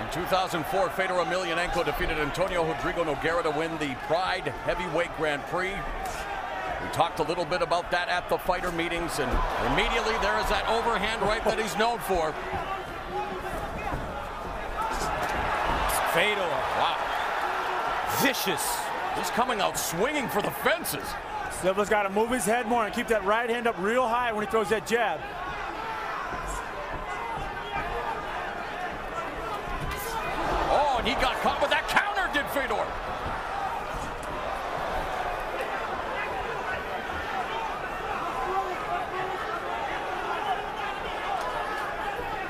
In 2004, Fedor Emelianenko defeated Antonio Rodrigo Nogueira to win the Pride Heavyweight Grand Prix. We talked a little bit about that at the fighter meetings, and immediately there is that overhand right that he's known for. Fedor, wow. Vicious. He's coming out swinging for the fences. Silva's got to move his head more and keep that right hand up real high when he throws that jab. Oh, and he got caught with that counter, did Fedor.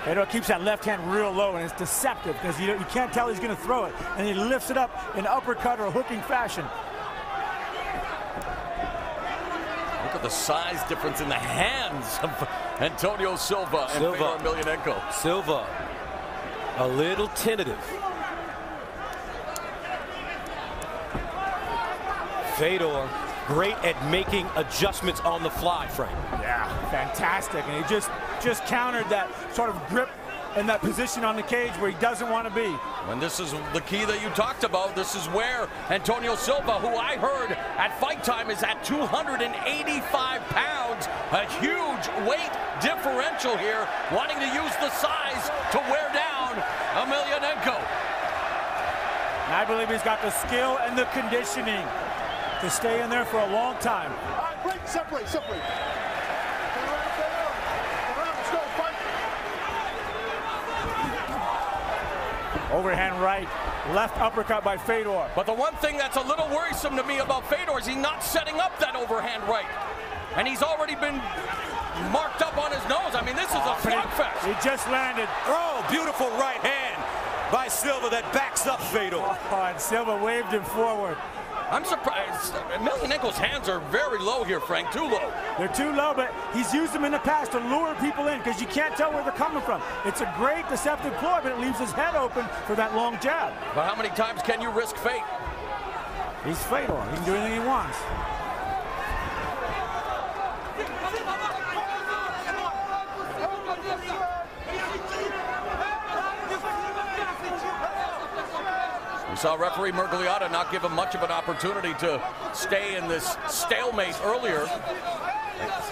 Fedor keeps that left hand real low, and it's deceptive because you can't tell he's going to throw it, and he lifts it up in uppercut or hooking fashion. Look at the size difference in the hands of Antonio Silva and Fedor Emelianenko. Silva, a little tentative. Fedor, great at making adjustments on the fly, Frank. Yeah, fantastic. And he just countered that sort of grip in that position on the cage where he doesn't want to be. And this is the key that you talked about. This is where Antonio Silva, who I heard at fight time is at 285 pounds, a huge weight differential here, wanting to use the size to wear down Emelianenko. And I believe he's got the skill and the conditioning to stay in there for a long time. All right, break, separate. Overhand right, left uppercut by Fedor. But the one thing that's a little worrisome to me about Fedor is he's not setting up that overhand right. And he's already been marked up on his nose. I mean, this is a slugfest. He just landed. Oh, beautiful right hand by Silva that backs up Fedor. Oh, and Silva waved him forward. I'm surprised. Emelianenko's hands are very low here, Frank. Too low. They're too low, but he's used them in the past to lure people in because you can't tell where they're coming from. It's a great deceptive ploy, but it leaves his head open for that long jab. But how many times can you risk fate? He's Fedor. He can do anything he wants. We saw referee Mergliata not give him much of an opportunity to stay in this stalemate earlier.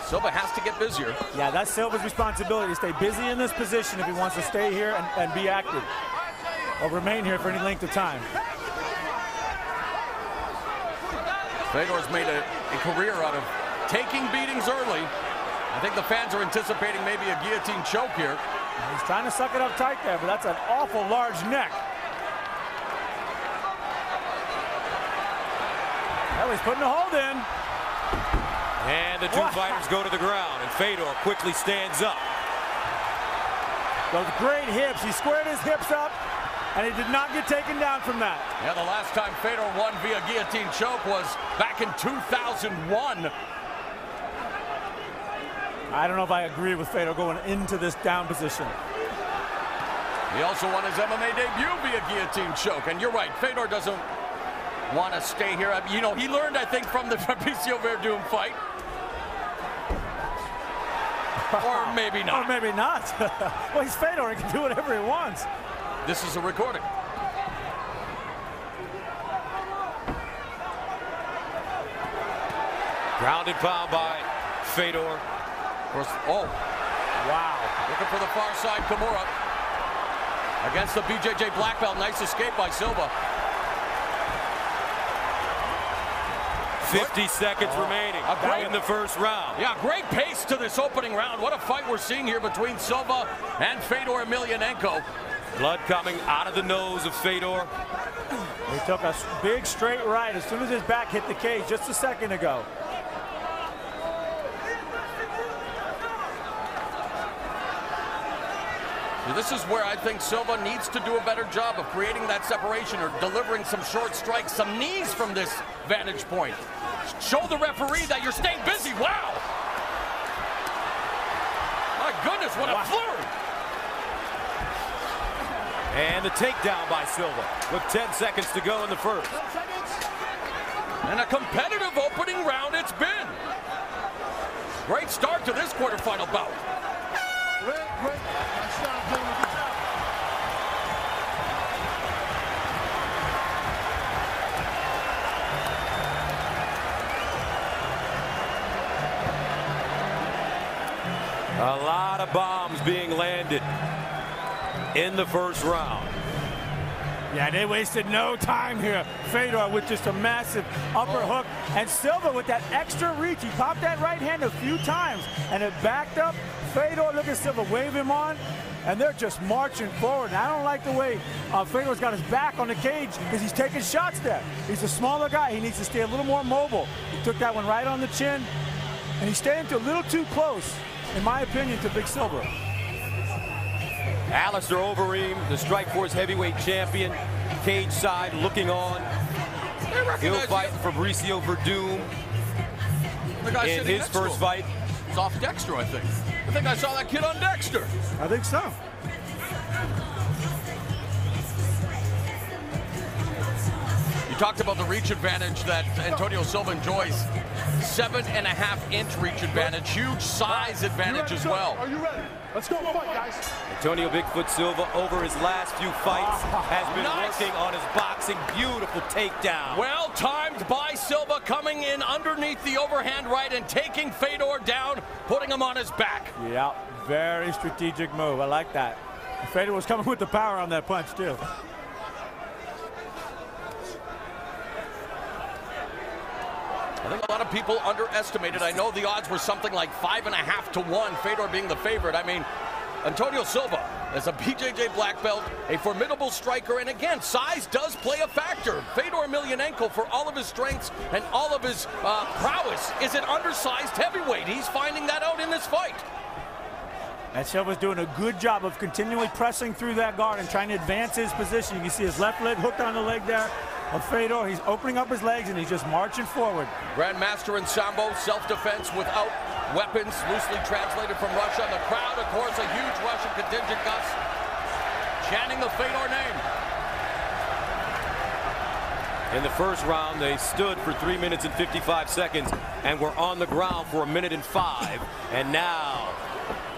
Silva has to get busier. Yeah, that's Silva's responsibility to stay busy in this position if he wants to stay here and be active or remain here for any length of time. Fedor's made a career out of taking beatings early. I think the fans are anticipating maybe a guillotine choke here. He's trying to suck it up tight there, but that's an awful large neck. Well, he's putting a hold in. And the two fighters go to the ground, and Fedor quickly stands up. Those great hips. He squared his hips up, and he did not get taken down from that. Yeah, the last time Fedor won via guillotine choke was back in 2001. I don't know if I agree with Fedor going into this down position. He also won his MMA debut via guillotine choke, and you're right, Fedor doesn't want to stay here. You know, he learned, I think, from the Fabricio Werdum fight. Or maybe not. Or maybe not. Well, he's Fedor. He can do whatever he wants. This is a recording. Grounded pound by Fedor. Of course, oh, wow. Looking for the far side, Kimura. Against the BJJ black belt. Nice escape by Silva. 50 seconds remaining in the first round. Yeah, great pace to this opening round. What a fight we're seeing here between Silva and Fedor Emelianenko. Blood coming out of the nose of Fedor. He took a big straight right as soon as his back hit the cage just a second ago. This is where I think Silva needs to do a better job of creating that separation or delivering some short strikes, some knees from this vantage point. Show the referee that you're staying busy. Wow! My goodness, what a flurry! And the takedown by Silva with 10 seconds to go in the first. And a competitive opening round it's been. Great start to this quarterfinal bout. A lot of bombs being landed in the first round. Yeah, they wasted no time here. Fedor with just a massive upper hook. And Silva with that extra reach. He popped that right hand a few times, and it backed up. Fedor, look at Silva, wave him on, and they're just marching forward. And I don't like the way Fedor's got his back on the cage because he's taking shots there. He's a smaller guy. He needs to stay a little more mobile. He took that one right on the chin, and he's staying a little too close, in my opinion, to Big Silva. Alistair Overeem, the Strikeforce heavyweight champion, cage side looking on. He'll fight Fabricio Werdum in his first fight. It's off Dexter, I think. I think I saw that kid on Dexter. I think so. You talked about the reach advantage that Antonio Silva enjoys. 7.5-inch reach advantage, huge size advantage as well. Are you ready? Let's go fight, guys. Antonio Bigfoot Silva, over his last few fights, has been Nice. working on his boxing. Beautiful takedown. Well timed by Silva, coming in underneath the overhand right and taking Fedor down, putting him on his back. Yeah, very strategic move. I like that. Fedor was coming with the power on that punch, too. I think a lot of people underestimated. I know the odds were something like 5.5 to 1, Fedor being the favorite. I mean, Antonio Silva is a BJJ black belt, a formidable striker, and again, size does play a factor. Fedor Emelianenko, for all of his strengths and all of his prowess, is an undersized heavyweight. He's finding that out in this fight. And Silva's doing a good job of continually pressing through that guard and trying to advance his position. You can see his left leg hooked on the leg there of Fedor. He's opening up his legs and he's just marching forward. Grandmaster in Sambo, self-defense without weapons, loosely translated from Russia. The crowd, of course, a huge Russian contingent, Gus, chanting the Fedor name. In the first round, they stood for 3 minutes and 55 seconds and were on the ground for 1 minute and 5. And now,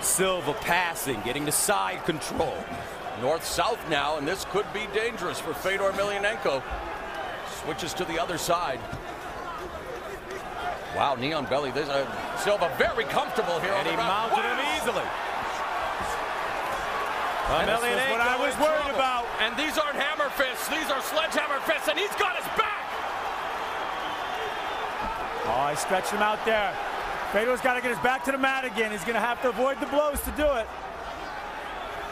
Silva passing, getting to side control. North-south now, and this could be dangerous for Fedor Emelianenko. Switches to the other side. Wow, knee on belly. There's Silva very comfortable here. And he mounted him easily. Emelianenko, what I was worried about. And these aren't hammer fists, these are sledgehammer fists, and he's got his back. Oh, he stretched him out there. Fedor's got to get his back to the mat again. He's going to have to avoid the blows to do it.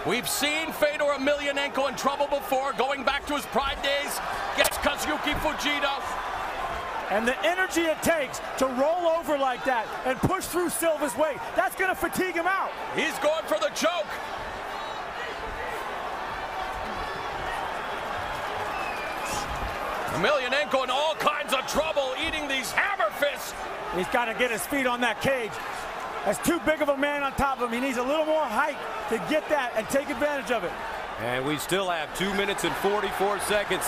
We've seen Fedor Emelianenko in trouble before, going back to his Pride days against Kazuki Fujita. And the energy it takes to roll over like that and push through Silva's weight, that's going to fatigue him out. He's going for the choke. Emelianenko in all kinds of trouble, eating these hammer fists. He's got to get his feet on that cage. That's too big of a man on top of him. He needs a little more height to get that and take advantage of it. And we still have 2 minutes and 44 seconds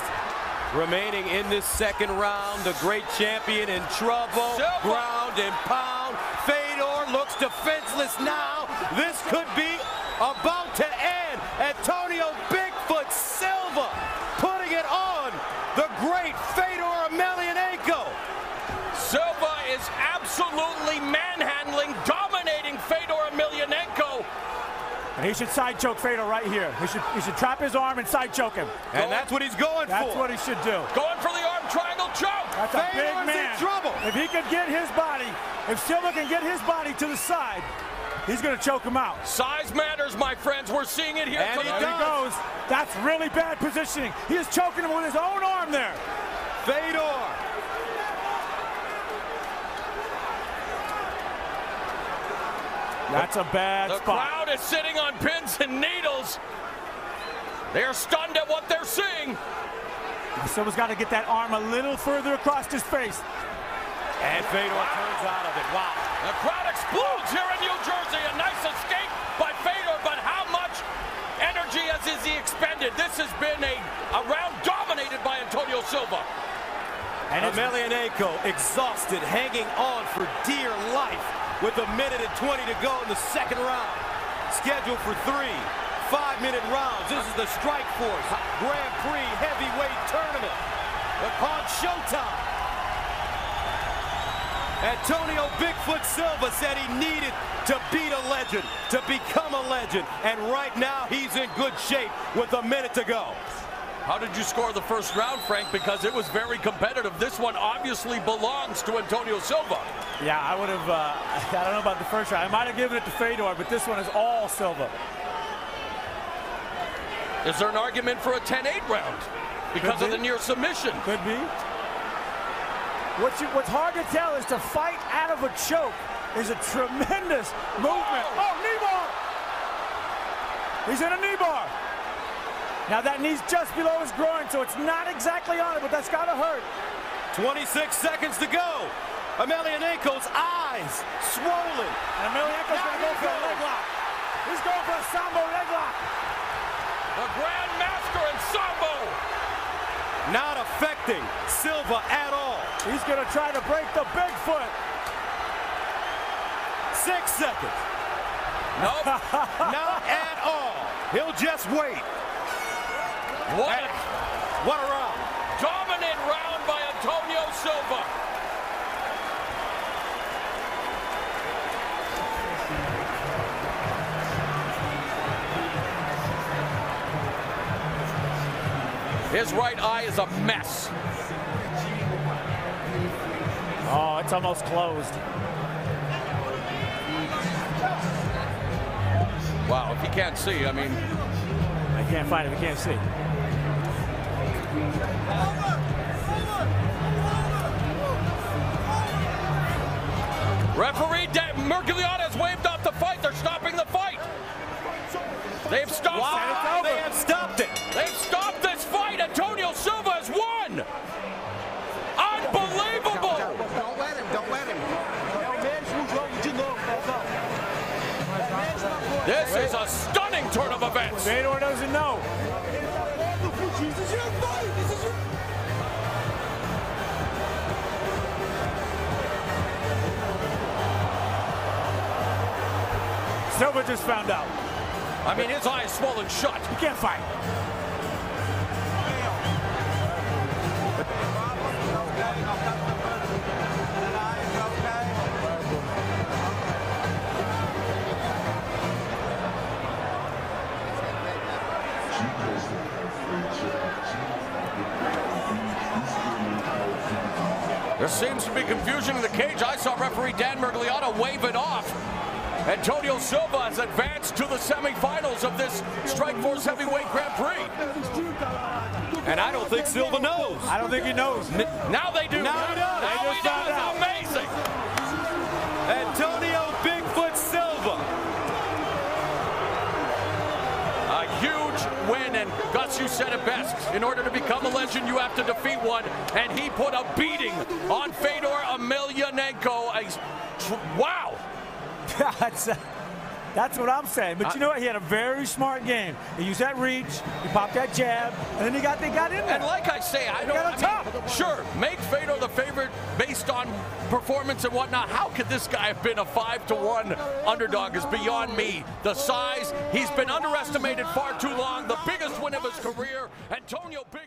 remaining in this second round. The great champion in trouble. Silva. Ground and pound. Fedor looks defenseless now. This could be about to end. Antonio Bigfoot Silva putting it on the great Fedor Emelianenko. Silva is absolutely manhandling, dominating Fedor Emelianenko. And he should side choke Fedor right here. He should trap his arm and side choke him. And that's what he's going for. That's what he should do. Going for the arm triangle choke. That's a big Fedor's man. in trouble. If he could get his body, if Silva can get his body to the side, he's going to choke him out. Size matters, my friends. We're seeing it here And tonight. There he goes. That's really bad positioning. He is choking him with his own arm there. Fedor. That's a bad The spot. crowd is sitting on pins and needles. They're stunned at what they're seeing. Silva's got to get that arm a little further across his face. And Fedor turns out of it. Wow. The crowd explodes here in New Jersey. A nice escape by Fedor, but how much energy has he expended? This has been a round dominated by Antonio Silva. And Emelianenko exhausted, hanging on for dear life with 1 minute and 20 to go in the second round. Scheduled for 3 5-minute rounds. This is the Strikeforce Grand Prix heavyweight tournament upon showtime. Antonio Bigfoot Silva said he needed to beat a legend, to become a legend, and right now he's in good shape with a minute to go. How did you score the first round, Frank? Because it was very competitive. This one obviously belongs to Antonio Silva. Yeah, I would have, I don't know about the first round. I might have given it to Fedor, but this one is all Silva. Is there an argument for a 10-8 round because of the near submission? Could be. What's hard to tell is to fight out of a choke is a tremendous movement. Oh, knee bar! He's in a knee bar. Now that knee's just below his groin, so it's not exactly on it, but that's gotta hurt. 26 seconds to go. Emelianenko's eyes swollen. And Emelianenko's gonna go for a leg lock. He's going for a Sambo leg lock. The Grand Master in Sambo. Not affecting Silva at all. He's going to try to break the Bigfoot. 6 seconds. Nope. Not at all. He'll just wait. What a round. Dominant round by Antonio Silva. His right eye is a mess. Oh, it's almost closed. Wow, if you can't see, I mean... I can't find it, I can't see. Referee Emelianenko has waved off the fight. They're stopping the fight. They've stopped Wow, it. they have stopped it. They've stopped this fight. Antonio Silva has won. Unbelievable. Don't let him, don't let him. This is a stunning turn of events. Fedor doesn't know. Silva just found out. I mean, his eye is swollen shut. He can't fight. There seems to be confusion in the cage. I saw referee Emelianenko wave it off. Antonio Silva has advanced to the semifinals of this Strikeforce Heavyweight Grand Prix. And I don't think Silva knows. I don't think he knows. Now they do. Now he does. Now They he just found does. out. Amazing. Antonio Bigfoot Silva. A huge win, and Gus, you said it best. In order to become a legend, you have to defeat one, and he put a beating on Fedor Emelianenko. Wow. That's what I'm saying. But you know what? He had a very smart game. He used that reach, he popped that jab, and then he got in there. And like I say, sure, make Fedor the favorite based on performance and whatnot. How could this guy have been a 5-1 underdog is beyond me. The size, he's been underestimated far too long. The biggest win of his career, Antonio Big.